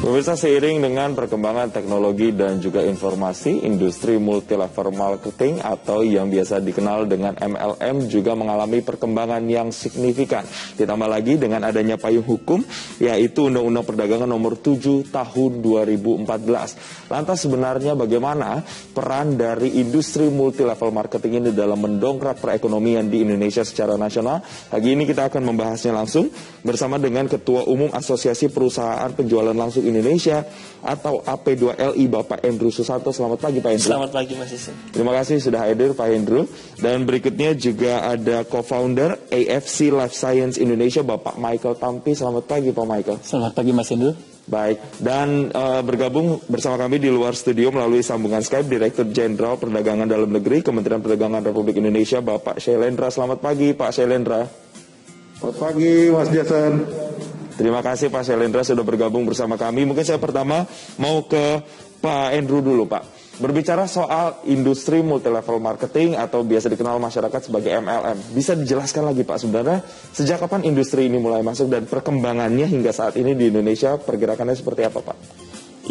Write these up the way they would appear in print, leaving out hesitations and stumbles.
Pemirsa, seiring dengan perkembangan teknologi dan juga informasi, industri multilevel marketing atau yang biasa dikenal dengan MLM juga mengalami perkembangan yang signifikan. Ditambah lagi dengan adanya payung hukum, yaitu Undang-Undang Perdagangan Nomor 7 Tahun 2014. Lantas sebenarnya bagaimana peran dari industri multilevel marketing ini dalam mendongkrak perekonomian di Indonesia secara nasional? Pagi ini kita akan membahasnya langsung bersama dengan Ketua Umum Asosiasi Perusahaan Penjualan Langsung Indonesia atau AP2LI, Bapak Hendru Susanto. Selamat pagi, Pak Hendru. Selamat pagi, Mas Isen. Terima kasih sudah hadir, Pak Hendru. Dan berikutnya juga ada co-founder AFC Life Science Indonesia, Bapak Michael Tampi. Selamat pagi, Pak Michael. Selamat pagi, Mas Hendru. Baik, dan bergabung bersama kami di luar studio melalui sambungan Skype Direktur Jenderal Perdagangan Dalam Negeri Kementerian Perdagangan Republik Indonesia, Bapak Shailendra. Selamat pagi, Pak Shailendra. Selamat pagi, Mas Jason. Terima kasih Pak Shailendra sudah bergabung bersama kami. Mungkin saya pertama mau ke Pak Hendru dulu, Pak. Berbicara soal industri multilevel marketing atau biasa dikenal masyarakat sebagai MLM. Bisa dijelaskan lagi, Pak, sebenarnya sejak kapan industri ini mulai masuk dan perkembangannya hingga saat ini di Indonesia pergerakannya seperti apa, Pak?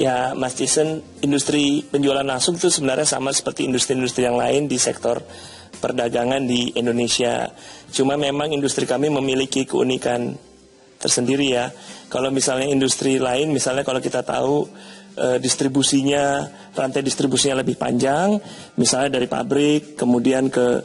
Ya, Mas Jason, industri penjualan langsung itu sebenarnya sama seperti industri-industri yang lain di sektor perdagangan di Indonesia. Cuma memang industri kami memiliki keunikan tersendiri ya. Kalau misalnya industri lain, misalnya kalau kita tahu distribusinya, rantai distribusinya lebih panjang, misalnya dari pabrik, kemudian ke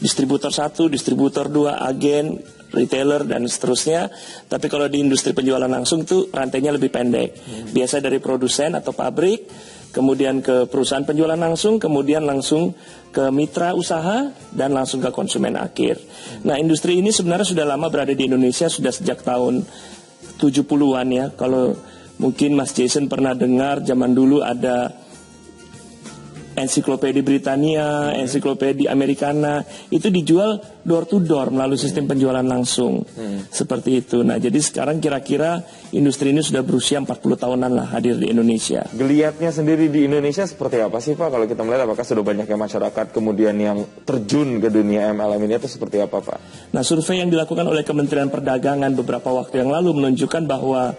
distributor 1, distributor 2, agen, retailer, dan seterusnya. Tapi kalau di industri penjualan langsung itu rantainya lebih pendek. Biasa dari produsen atau pabrik, kemudian ke perusahaan penjualan langsung, kemudian langsung ke mitra usaha, dan langsung ke konsumen akhir. Nah, industri ini sebenarnya sudah lama berada di Indonesia, sudah sejak tahun 70-an ya. Kalau mungkin Mas Jason pernah dengar, zaman dulu ada ensiklopedia Britania, ensiklopedia Americana, itu dijual door to door melalui sistem penjualan langsung. Seperti itu. Nah, jadi sekarang kira-kira industri ini sudah berusia 40 tahunan lah hadir di Indonesia. Geliatnya sendiri di Indonesia seperti apa sih, Pak? Kalau kita melihat apakah sudah banyaknya masyarakat kemudian yang terjun ke dunia MLM ini atau seperti apa, Pak? Nah, survei yang dilakukan oleh Kementerian Perdagangan beberapa waktu yang lalu menunjukkan bahwa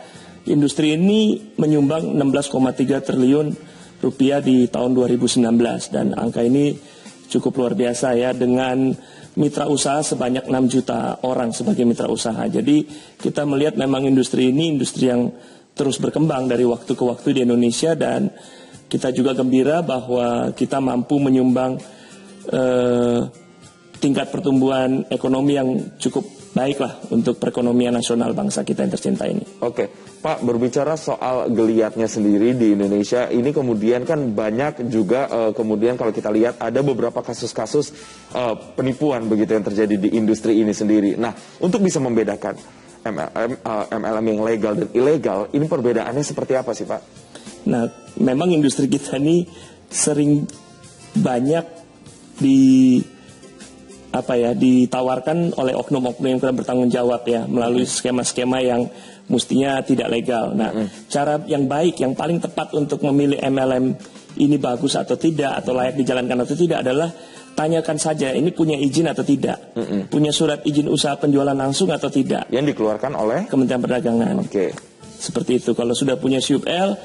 industri ini menyumbang 16,3 triliun rupiah di tahun 2019, dan angka ini cukup luar biasa ya, dengan mitra usaha sebanyak 6 juta orang sebagai mitra usaha. Jadi kita melihat memang industri ini industri yang terus berkembang dari waktu ke waktu di Indonesia, dan kita juga gembira bahwa kita mampu menyumbang tingkat pertumbuhan ekonomi yang cukup baiklah untuk perekonomian nasional bangsa kita yang tercinta ini. Oke, Pak, berbicara soal geliatnya sendiri di Indonesia, ini kemudian kan banyak juga kemudian kalau kita lihat ada beberapa kasus-kasus penipuan begitu yang terjadi di industri ini sendiri. Nah, untuk bisa membedakan MLM yang legal dan ilegal, ini perbedaannya seperti apa sih, Pak? Nah, memang industri kita ini sering banyak ditawarkan oleh oknum-oknum yang kurang bertanggung jawab ya, melalui skema-skema yang mestinya tidak legal. Nah, cara yang baik, yang paling tepat untuk memilih MLM ini bagus atau tidak, atau layak dijalankan atau tidak adalah tanyakan saja, ini punya izin atau tidak, punya surat izin usaha penjualan langsung atau tidak, yang dikeluarkan oleh Kementerian Perdagangan. Oke. Seperti itu. Kalau sudah punya SUP-L,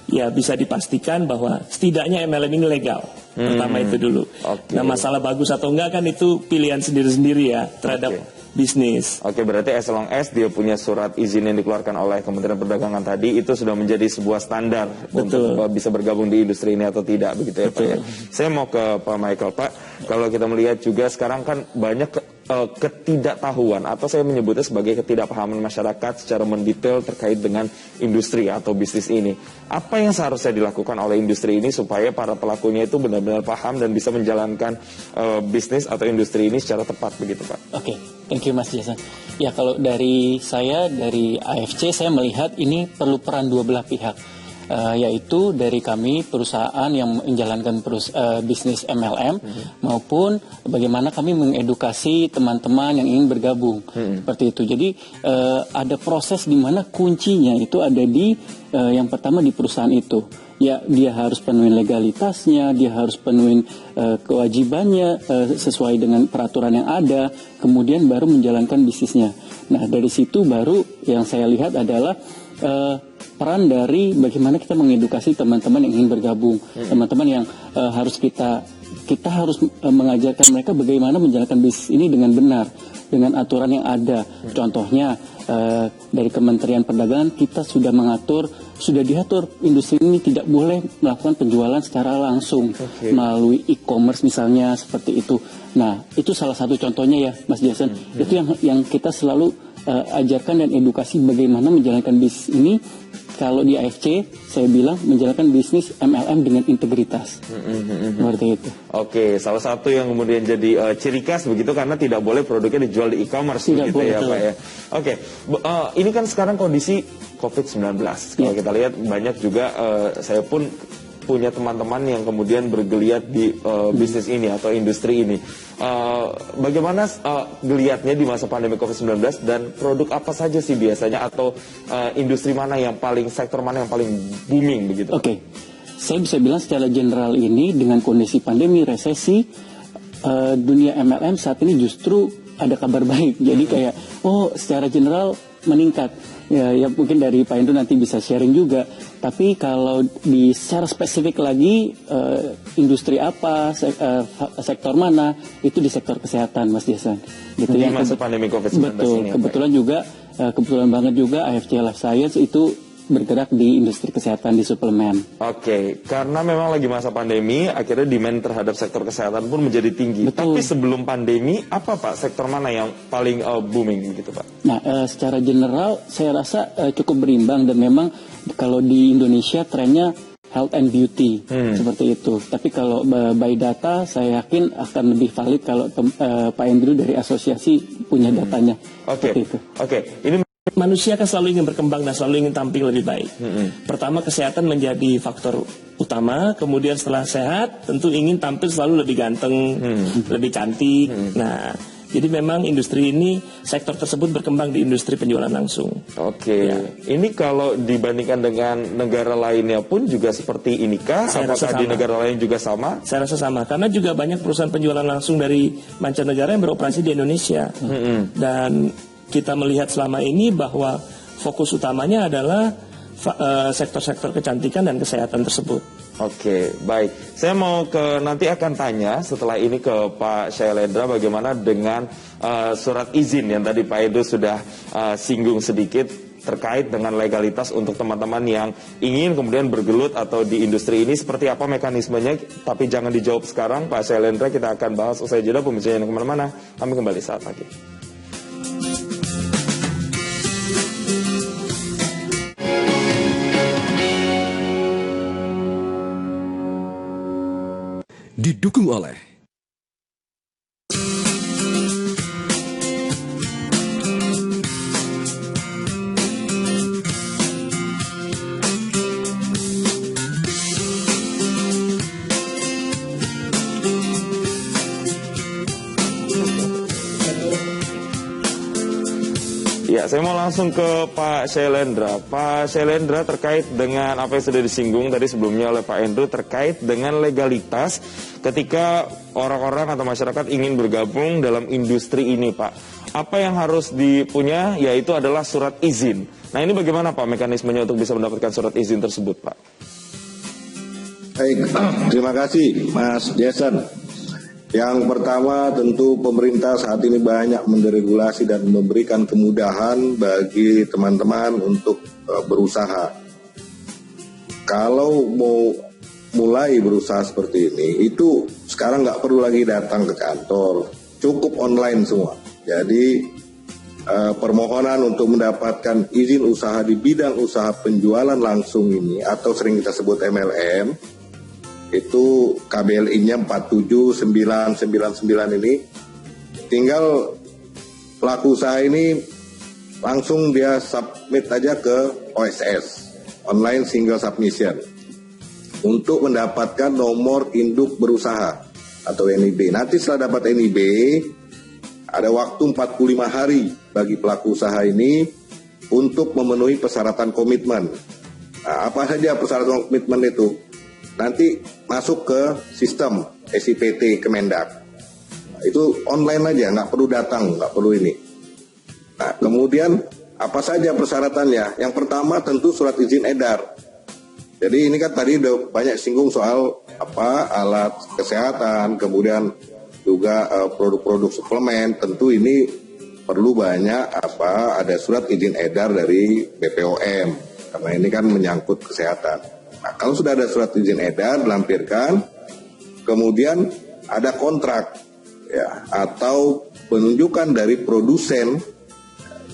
ya bisa dipastikan bahwa setidaknya MLM ini legal. Pertama itu dulu. Nah, masalah bagus atau enggak kan itu pilihan sendiri-sendiri ya terhadap bisnis. Oke, berarti as long as dia punya surat izin yang dikeluarkan oleh Kementerian Perdagangan tadi, itu sudah menjadi sebuah standar untuk bisa bergabung di industri ini atau tidak, begitu ya, Pak ya. Saya mau ke Pak Michael, Pak. Kalau kita melihat juga sekarang kan banyak ketidaktahuan atau saya menyebutnya sebagai ketidakpahaman masyarakat secara mendetail terkait dengan industri atau bisnis ini. Apa yang seharusnya dilakukan oleh industri ini supaya para pelakunya itu benar-benar paham dan bisa menjalankan bisnis atau industri ini secara tepat, begitu, Pak? Oke, thank you Mas Jason. Ya, kalau dari saya, dari AFC, saya melihat ini perlu peran dua belah pihak. Yaitu dari kami perusahaan yang menjalankan bisnis MLM maupun bagaimana kami mengedukasi teman-teman yang ingin bergabung seperti itu. Jadi ada proses di mana kuncinya itu ada di yang pertama di perusahaan itu. Ya, dia harus penuhin legalitasnya, dia harus penuhin kewajibannya sesuai dengan peraturan yang ada, kemudian baru menjalankan bisnisnya. Nah, dari situ baru yang saya lihat adalah peran dari bagaimana kita mengedukasi teman-teman yang ingin bergabung, teman-teman yang harus kita harus mengajarkan mereka bagaimana menjalankan bisnis ini dengan benar, dengan aturan yang ada. Contohnya dari Kementerian Perdagangan kita sudah diatur industri ini tidak boleh melakukan penjualan secara langsung melalui e-commerce misalnya, seperti itu. Nah, itu salah satu contohnya ya, Mas Jason. Itu yang kita selalu ajarkan dan edukasi bagaimana menjalankan bisnis ini. Kalau di AFC, saya bilang menjalankan bisnis MLM dengan integritas. Seperti itu. Oke, salah satu yang kemudian jadi ciri khas begitu karena tidak boleh produknya dijual di e-commerce begitu ya Pak ya. Oke, ini kan sekarang kondisi COVID-19. Kalau kita lihat banyak juga, saya pun punya teman-teman yang kemudian bergeliat di bisnis ini atau industri ini. Bagaimana geliatnya di masa pandemi COVID-19 dan produk apa saja sih biasanya atau industri mana yang sektor mana yang paling booming begitu? Oke, saya bisa bilang secara general ini dengan kondisi pandemi, resesi, dunia MLM saat ini justru ada kabar baik. Jadi kayak, secara general meningkat. Ya mungkin dari Pak Hendro nanti bisa sharing juga. Tapi kalau secara spesifik lagi, industri apa, sektor mana, itu di sektor kesehatan, Mas Jason. Gitu di masa pandemi COVID-19 betul, ini. Kebetulan banget juga AFC Life Science itu bergerak di industri kesehatan, di suplemen. Oke, karena memang lagi masa pandemi, akhirnya demand terhadap sektor kesehatan pun menjadi tinggi. Betul. Tapi sebelum pandemi, apa Pak, sektor mana yang paling booming gitu Pak? Nah, secara general saya rasa cukup berimbang dan memang kalau di Indonesia trennya health and beauty seperti itu. Tapi kalau by data saya yakin akan lebih valid kalau Pak Andrew dari asosiasi punya datanya. Oke. Ini manusia kan selalu ingin berkembang dan selalu ingin tampil lebih baik. Pertama, kesehatan menjadi faktor utama. Kemudian setelah sehat, tentu ingin tampil selalu lebih ganteng, lebih cantik. Nah, jadi memang industri ini, sektor tersebut berkembang di industri penjualan langsung. Oke. Ini kalau dibandingkan dengan negara lainnya pun juga seperti inikah? Apakah di negara lain juga sama? Saya rasa sama, karena juga banyak perusahaan penjualan langsung dari mancanegara yang beroperasi di Indonesia. Dan kita melihat selama ini bahwa fokus utamanya adalah sektor-sektor kecantikan dan kesehatan tersebut. Oke, baik. Saya mau nanti akan tanya setelah ini ke Pak Shailendra bagaimana dengan surat izin yang tadi Pak Edo sudah singgung sedikit terkait dengan legalitas untuk teman-teman yang ingin kemudian bergelut atau di industri ini, seperti apa mekanismenya. Tapi jangan dijawab sekarang, Pak Shailendra, kita akan bahas usai jeda. Pemirsa yang kemana-mana, kami kembali saat lagi. Didukung oleh Ya, saya mau langsung ke Pak Shailendra. Pak Shailendra, terkait dengan apa yang sudah disinggung tadi sebelumnya oleh Pak Andrew terkait dengan legalitas ketika orang-orang atau masyarakat ingin bergabung dalam industri ini, Pak. Apa yang harus dipunya yaitu adalah surat izin. Nah, ini bagaimana Pak mekanismenya untuk bisa mendapatkan surat izin tersebut, Pak? Baik, terima kasih Mas Jason. Yang pertama tentu pemerintah saat ini banyak menderegulasi dan memberikan kemudahan bagi teman-teman untuk berusaha. Kalau mau mulai berusaha seperti ini, itu sekarang nggak perlu lagi datang ke kantor, cukup online semua. Jadi permohonan untuk mendapatkan izin usaha di bidang usaha penjualan langsung ini atau sering kita sebut MLM, itu KBLI-nya 47999 ini, tinggal pelaku usaha ini langsung dia submit aja ke OSS, Online Single Submission, untuk mendapatkan nomor induk berusaha atau NIB. Nanti setelah dapat NIB, ada waktu 45 hari bagi pelaku usaha ini untuk memenuhi persyaratan komitmen. Nah, apa saja persyaratan komitmen itu? Nanti masuk ke sistem SIPT Kemendak. Nah, itu online aja, nggak perlu datang, nggak perlu ini. Nah, kemudian Apa saja persyaratannya? Yang pertama tentu surat izin edar. Jadi ini kan tadi udah banyak singgung soal alat kesehatan, kemudian juga produk-produk suplemen. Tentu ini perlu banyak ada surat izin edar dari BPOM karena ini kan menyangkut kesehatan. Nah, kalau sudah ada surat izin edar dilampirkan, kemudian ada kontrak ya atau penunjukan dari produsen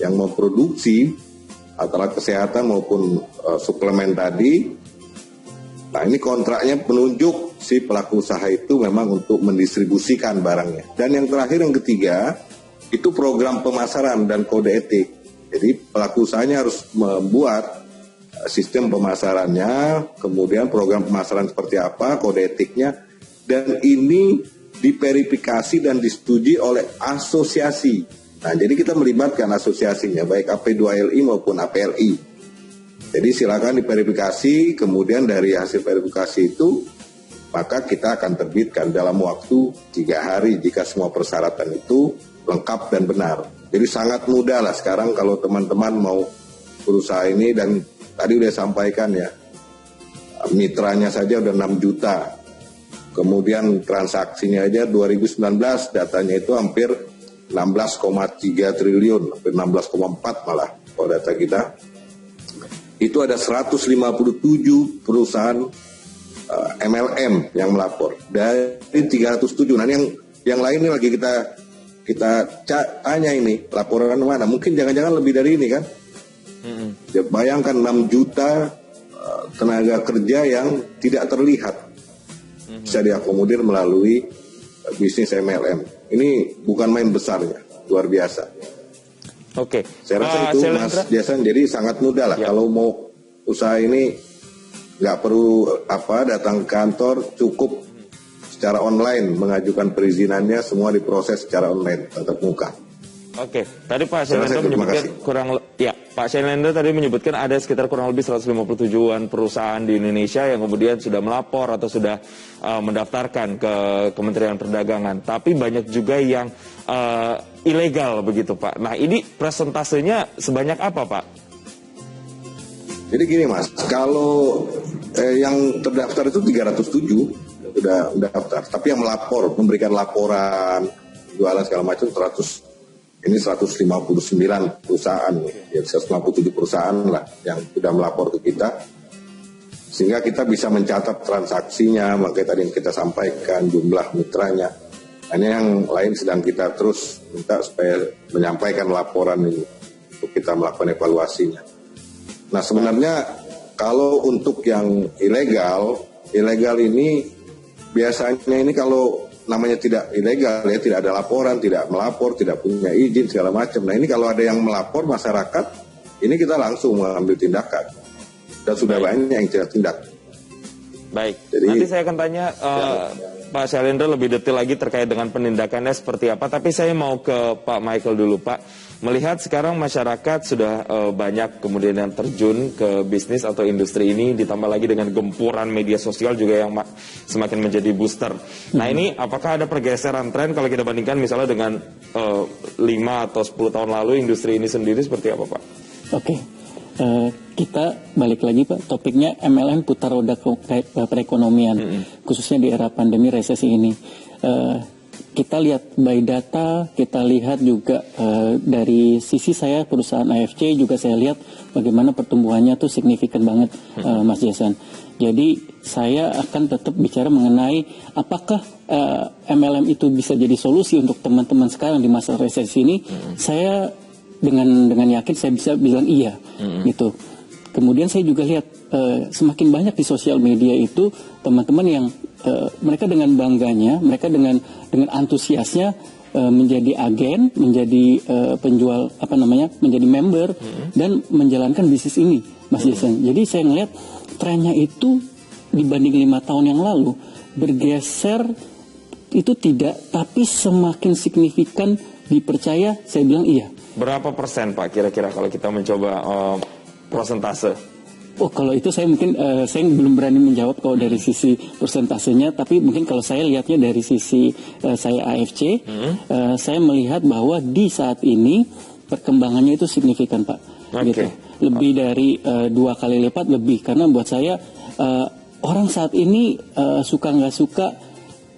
yang memproduksi alat kesehatan maupun suplemen tadi. Nah, ini kontraknya penunjuk si pelaku usaha itu memang untuk mendistribusikan barangnya. Dan yang terakhir, yang ketiga, itu program pemasaran dan kode etik. Jadi pelaku usahanya harus membuat sistem pemasarannya, kemudian program pemasaran seperti apa, kode etiknya, dan ini diverifikasi dan disetujui oleh asosiasi. Nah, jadi kita melibatkan asosiasinya, baik AP2LI maupun APLI. Jadi silakan diverifikasi, kemudian dari hasil verifikasi itu, maka kita akan terbitkan dalam waktu 3 hari jika semua persyaratan itu lengkap dan benar. Jadi sangat mudah lah sekarang kalau teman-teman mau berusaha ini, dan tadi udah sampaikan ya, mitranya saja udah 6 juta. Kemudian transaksinya aja 2019 datanya itu hampir 16,3 triliun, hampir 16,4 malah kalau data kita. Itu ada 157 perusahaan MLM yang melapor dari 307. Nah, yang lain ini lagi kita tanya ini laporan mana? Mungkin jangan-jangan lebih dari ini kan? Bayangkan 6 juta tenaga kerja yang tidak terlihat bisa diakomodir melalui bisnis MLM. Ini bukan main besarnya, luar biasa. Oke. Saya rasa itu Mas Jason, jadi sangat mudah lah. Kalau mau usaha ini nggak perlu datang ke kantor, cukup secara online mengajukan perizinannya, semua diproses secara online tatap muka. Oke, tadi Pak Syailendra menyebutkan Pak Syailendra tadi menyebutkan ada sekitar kurang lebih 157-an perusahaan di Indonesia yang kemudian sudah melapor atau sudah mendaftarkan ke Kementerian Perdagangan. Tapi banyak juga yang ilegal begitu Pak. Nah, ini presentasenya sebanyak apa Pak? Jadi gini Mas, kalau yang terdaftar itu 307 sudah mendaftar, tapi yang melapor, memberikan laporan, jualan segala macam 159 perusahaan, ya 157 perusahaan lah yang sudah melapor ke kita, sehingga kita bisa mencatat transaksinya, makanya tadi yang kita sampaikan jumlah mitranya. Ini yang lain sedang kita terus minta supaya menyampaikan laporan ini untuk kita melakukan evaluasinya. Nah, sebenarnya kalau untuk yang ilegal ini biasanya ini kalau namanya tidak ilegal ya, tidak ada laporan, tidak melapor, tidak punya izin segala macam. Nah, ini kalau ada yang melapor masyarakat, ini kita langsung mengambil tindakan. Dan sudah banyak yang kita tindak. Baik. Jadi, nanti saya akan tanya Pak Syailendra lebih detail lagi terkait dengan penindakannya seperti apa. Tapi saya mau ke Pak Michael dulu, Pak. Melihat sekarang masyarakat sudah banyak kemudian yang terjun ke bisnis atau industri ini, ditambah lagi dengan gempuran media sosial juga yang semakin menjadi booster. Nah, ini apakah ada pergeseran tren kalau kita bandingkan misalnya dengan 5 atau 10 tahun lalu industri ini sendiri seperti apa Pak? Oke. Kita balik lagi Pak, topiknya MLM putar roda perekonomian, khususnya di era pandemi resesi ini. Kita lihat by data, kita lihat juga dari sisi saya perusahaan AFC juga saya lihat bagaimana pertumbuhannya tuh signifikan banget, Mas Jason. Jadi saya akan tetap bicara mengenai apakah MLM itu bisa jadi solusi untuk teman-teman sekarang di masa resesi ini. Saya dengan yakin saya bisa bilang iya, gitu. Kemudian saya juga lihat semakin banyak di sosial media itu teman-teman yang mereka dengan bangganya, mereka dengan antusiasnya menjadi agen, menjadi penjual menjadi member dan menjalankan bisnis ini, Mas Jason. Jadi saya ngelihat trennya itu dibanding 5 tahun yang lalu bergeser itu tidak, tapi semakin signifikan dipercaya, saya bilang iya. Berapa persen Pak kira-kira kalau kita mencoba persentase? Oh, kalau itu saya mungkin saya belum berani menjawab kalau dari sisi persentasenya, tapi mungkin kalau saya lihatnya dari sisi saya AFC, saya melihat bahwa di saat ini perkembangannya itu signifikan Pak. gitu. Lebih dari 2 kali lipat lebih, karena buat saya orang saat ini suka nggak suka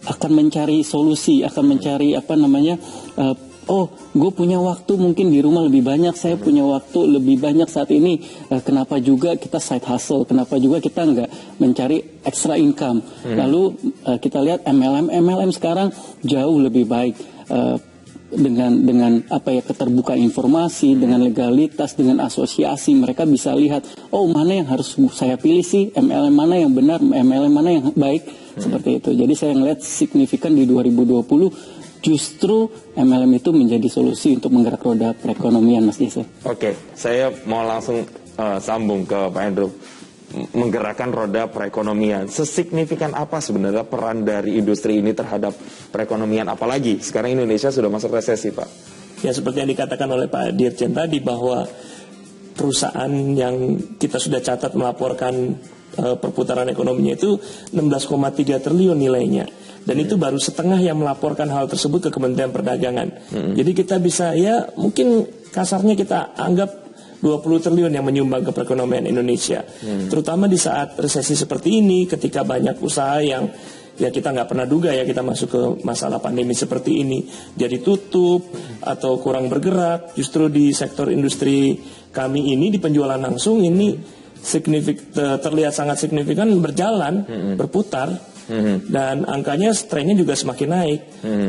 akan mencari solusi, akan mencari oh, gue punya waktu mungkin di rumah lebih banyak, saya punya waktu lebih banyak saat ini. Kenapa juga kita side hustle? Kenapa juga kita nggak mencari extra income? Lalu kita lihat MLM sekarang jauh lebih baik dengan keterbukaan informasi, dengan legalitas, dengan asosiasi. Mereka bisa lihat, oh mana yang harus saya pilih sih, MLM mana yang benar, MLM mana yang baik, seperti itu. Jadi saya ngelihat signifikan di 2020. Justru MLM itu menjadi solusi untuk menggerak roda perekonomian, Mas Jason. Oke, saya mau langsung sambung ke Pak Hendro. Menggerakkan roda perekonomian. Sesignifikan apa sebenarnya peran dari industri ini terhadap perekonomian? Apalagi sekarang Indonesia sudah masuk resesi, Pak. Ya, seperti yang dikatakan oleh Pak Dirjen tadi, bahwa perusahaan yang kita sudah catat melaporkan perputaran ekonominya itu 16,3 triliun nilainya. Dan itu baru setengah yang melaporkan hal tersebut ke Kementerian Perdagangan. Jadi kita bisa, ya mungkin kasarnya kita anggap 20 triliun yang menyumbang ke perekonomian Indonesia. Terutama di saat resesi seperti ini, ketika banyak usaha yang ya kita nggak pernah duga ya kita masuk ke masalah pandemi seperti ini, jadi tutup atau kurang bergerak. Justru di sektor industri kami ini, di penjualan langsung ini terlihat sangat signifikan berjalan, berputar. Dan angkanya trennya juga semakin naik.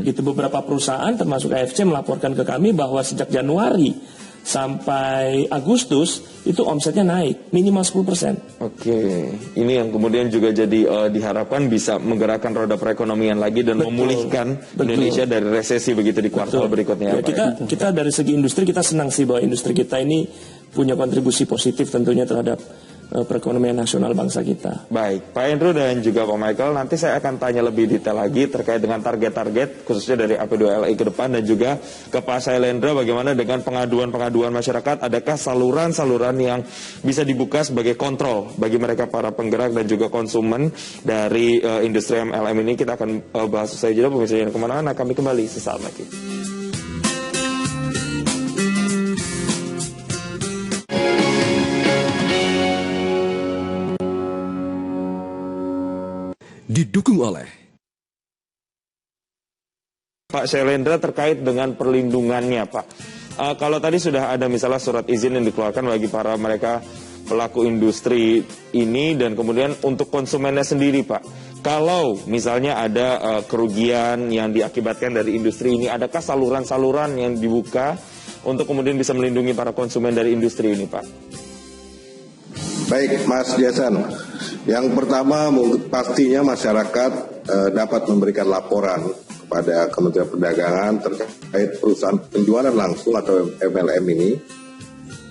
Gitu, beberapa perusahaan termasuk AFC melaporkan ke kami bahwa sejak Januari sampai Agustus itu omsetnya naik minimal 10%. Oke, ini yang kemudian juga jadi diharapkan bisa menggerakkan roda perekonomian lagi dan memulihkan Indonesia dari resesi begitu di kuartal berikutnya. Ya, kita dari segi industri kita senang sih bahwa industri kita ini punya kontribusi positif tentunya terhadap perekonomian nasional bangsa kita. Baik, Pak Hendro dan juga Pak Michael, nanti saya akan tanya lebih detail lagi terkait dengan target-target khususnya dari AP2LI ke depan, dan juga ke Pak Sailendra bagaimana dengan pengaduan-pengaduan masyarakat. Adakah saluran-saluran yang bisa dibuka sebagai kontrol bagi mereka para penggerak dan juga konsumen dari industri MLM ini? Kita akan bahas usai jeda. Pemirsa jangan kemana-mana, kami kembali sesaat lagi. Didukung oleh Pak Sailendra terkait dengan perlindungannya, Pak. Kalau tadi sudah ada misalnya surat izin yang dikeluarkan bagi para mereka pelaku industri ini, dan kemudian untuk konsumennya sendiri, Pak. Kalau misalnya ada kerugian yang diakibatkan dari industri ini, adakah saluran-saluran yang dibuka untuk kemudian bisa melindungi para konsumen dari industri ini, Pak? Baik, Mas Jason. Yang pertama, pastinya masyarakat dapat memberikan laporan kepada Kementerian Perdagangan terkait perusahaan penjualan langsung atau MLM ini.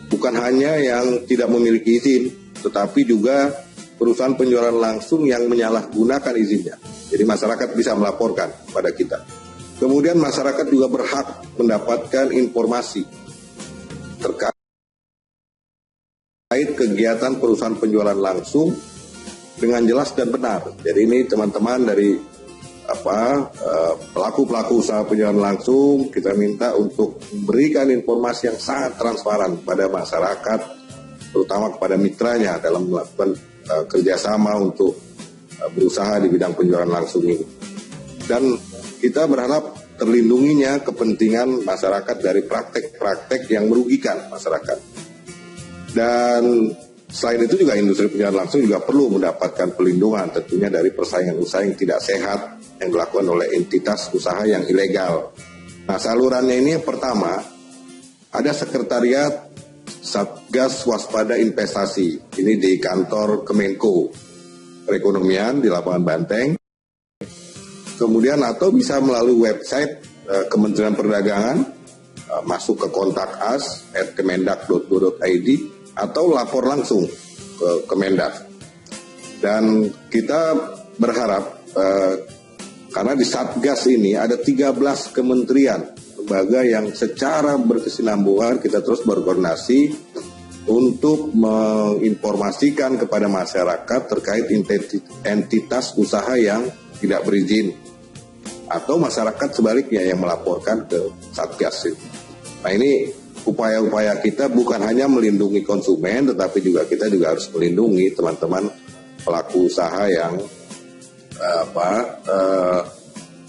Bukan hanya yang tidak memiliki izin, tetapi juga perusahaan penjualan langsung yang menyalahgunakan izinnya. Jadi masyarakat bisa melaporkan kepada kita. Kemudian masyarakat juga berhak mendapatkan informasi terkait kegiatan perusahaan penjualan langsung dengan jelas dan benar. Jadi ini teman-teman dari pelaku-pelaku usaha penjualan langsung, kita minta untuk memberikan informasi yang sangat transparan pada masyarakat, terutama kepada mitranya dalam melakukan kerjasama untuk berusaha di bidang penjualan langsung ini. Dan kita berharap terlindunginya kepentingan masyarakat dari praktek-praktek yang merugikan masyarakat. Dan selain itu juga industri penjualan langsung juga perlu mendapatkan pelindungan tentunya dari persaingan usaha yang tidak sehat yang dilakukan oleh entitas usaha yang ilegal. Nah, salurannya ini yang pertama, ada sekretariat Satgas Waspada Investasi. Ini di kantor Kemenko Perekonomian di Lapangan Banteng. Kemudian atau bisa melalui website Kementerian Perdagangan, masuk ke kontak us @kemendak.go.id atau lapor langsung ke Kemendak. Dan kita berharap karena di Satgas ini ada 13 kementerian lembaga yang secara berkesinambungan kita terus berkoordinasi untuk menginformasikan kepada masyarakat terkait entitas usaha yang tidak berizin atau masyarakat sebaliknya yang melaporkan ke Satgas. Nah, ini upaya-upaya kita bukan hanya melindungi konsumen, tetapi kita juga harus melindungi teman-teman pelaku usaha yang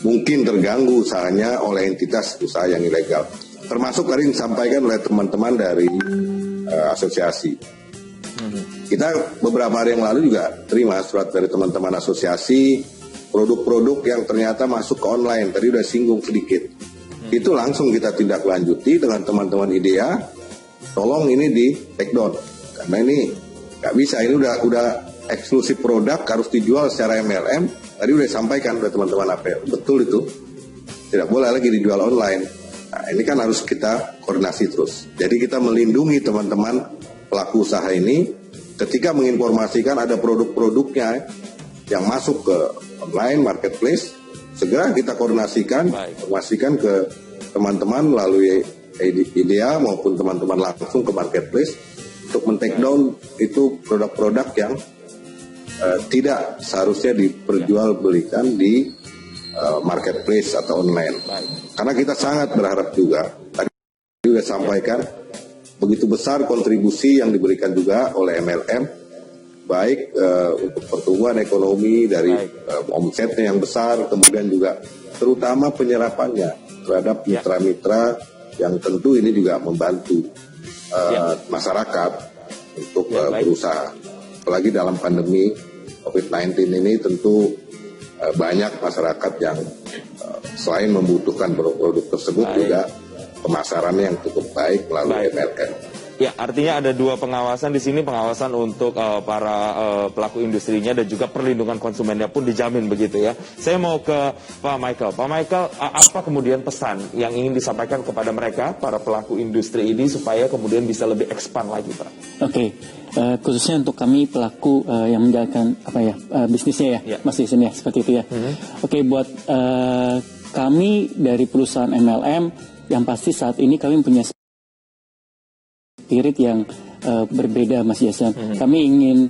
mungkin terganggu usahanya oleh entitas usaha yang ilegal. Termasuk tadi disampaikan oleh teman-teman dari asosiasi. Kita beberapa hari yang lalu juga terima surat dari teman-teman asosiasi produk-produk yang ternyata masuk ke online. Tadi udah singgung sedikit. Itu langsung kita tindak lanjuti dengan teman-teman IDEA. Tolong ini di take down karena ini nggak bisa, ini udah eksklusif produk, harus dijual secara MLM. Tadi udah disampaikan oleh teman-teman APL, betul itu tidak boleh lagi dijual online. Nah, ini kan harus kita koordinasi terus. Jadi kita melindungi teman-teman pelaku usaha ini ketika menginformasikan ada produk-produknya yang masuk ke online marketplace. Segera kita koordinasikan, informasikan ke teman-teman melalui IDEA maupun teman-teman langsung ke marketplace untuk men-take down itu produk-produk yang tidak seharusnya diperjualbelikan di marketplace atau online. Karena kita sangat berharap juga, tadi sudah sampaikan, begitu besar kontribusi yang diberikan juga oleh MLM, baik untuk pertumbuhan ekonomi dari omsetnya yang besar, kemudian juga terutama penyerapannya terhadap mitra-mitra yang tentu ini juga membantu masyarakat untuk berusaha. Apalagi dalam pandemi COVID-19 ini tentu banyak masyarakat yang selain membutuhkan produk-produk tersebut juga pemasarannya yang cukup baik melalui MLM. Ya, artinya ada dua pengawasan di sini, pengawasan untuk para pelaku industrinya dan juga perlindungan konsumennya pun dijamin begitu ya. Saya mau ke Pak Michael. Pak Michael, apa kemudian pesan yang ingin disampaikan kepada mereka, para pelaku industri ini supaya kemudian bisa lebih expand lagi, Pak? Oke, khususnya untuk kami pelaku yang menjalankan bisnisnya ya, Mas Jason ya, seperti itu ya. Oke, buat kami dari perusahaan MLM, yang pasti saat ini kami punya spirit yang berbeda, Mas Jason. Kami ingin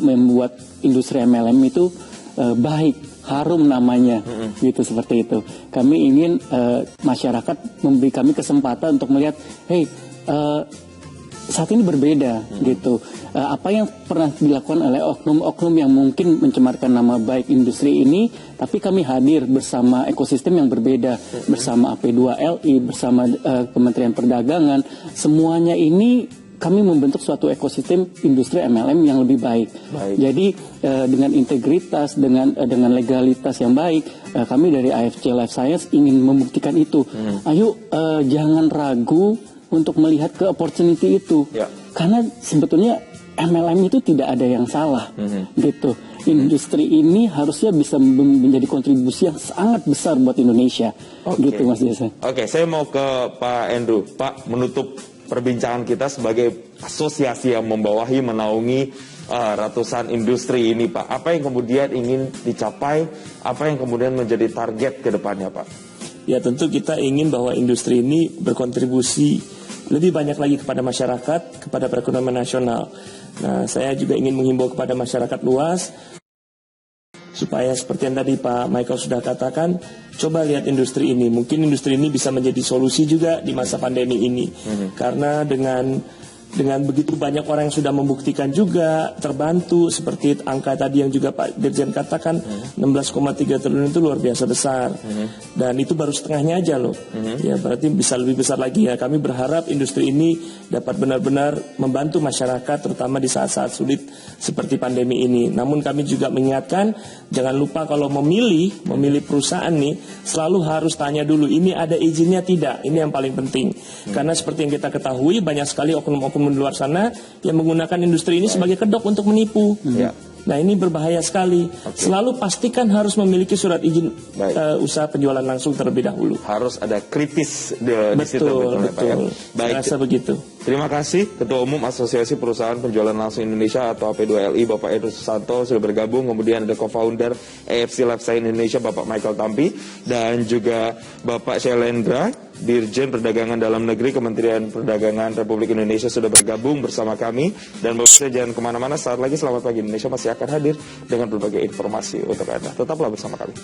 membuat industri MLM itu baik, harum namanya, gitu seperti itu. Kami ingin masyarakat memberi kami kesempatan untuk melihat, saat ini berbeda, gitu. Apa yang pernah dilakukan oleh oknum-oknum yang mungkin mencemarkan nama baik industri ini, tapi kami hadir bersama ekosistem yang berbeda, bersama AP2LI, bersama Kementerian Perdagangan, semuanya ini kami membentuk suatu ekosistem industri MLM yang lebih baik. Jadi dengan integritas, dengan legalitas yang baik, kami dari AFC Life Science ingin membuktikan itu. Ayo jangan ragu untuk melihat ke opportunity itu, karena sebetulnya MLM itu tidak ada yang salah, gitu. Industri ini harusnya bisa menjadi kontribusi yang sangat besar buat Indonesia, gitu Mas Jason. Oke, saya mau ke Pak Andrew. Pak, menutup perbincangan kita sebagai asosiasi yang membawahi, menaungi ratusan industri ini, Pak. Apa yang kemudian ingin dicapai? Apa yang kemudian menjadi target ke depannya, Pak? Ya, tentu kita ingin bahwa industri ini berkontribusi lebih banyak lagi kepada masyarakat, kepada perekonomian nasional. Nah, saya juga ingin menghimbau kepada masyarakat luas supaya seperti yang tadi Pak Michael sudah katakan, coba lihat industri ini. Mungkin industri ini bisa menjadi solusi juga di masa pandemi ini. Karena dengan begitu banyak orang yang sudah membuktikan juga terbantu, seperti angka tadi yang juga Pak Dirjen katakan, 16,3 triliun itu luar biasa besar, dan itu baru setengahnya aja loh. Ya, berarti bisa lebih besar lagi ya. Kami berharap industri ini dapat benar-benar membantu masyarakat, terutama di saat-saat sulit seperti pandemi ini. Namun kami juga mengingatkan, jangan lupa kalau memilih perusahaan nih, selalu harus tanya dulu, ini ada izinnya tidak? Ini yang paling penting. Karena seperti yang kita ketahui, banyak sekali oknum-oknum di luar sana yang menggunakan industri ini sebagai kedok untuk menipu. Nah, ini berbahaya sekali. Selalu pastikan harus memiliki surat izin usaha penjualan langsung terlebih dahulu. Harus ada kritis di situ. Betul. Baik. Rasa begitu. Terima kasih Ketua Umum Asosiasi Perusahaan Penjualan Langsung Indonesia atau AP2LI Bapak Andrew Susanto sudah bergabung. Kemudian ada co-founder AFC Life Science Indonesia Bapak Michael Tampi, dan juga Bapak Syailendra, Dirjen Perdagangan Dalam Negeri Kementerian Perdagangan Republik Indonesia sudah bergabung bersama kami. Dan Bapak jangan kemana-mana, saat lagi Selamat Pagi Indonesia masih akan hadir dengan berbagai informasi untuk Anda. Tetaplah bersama kami.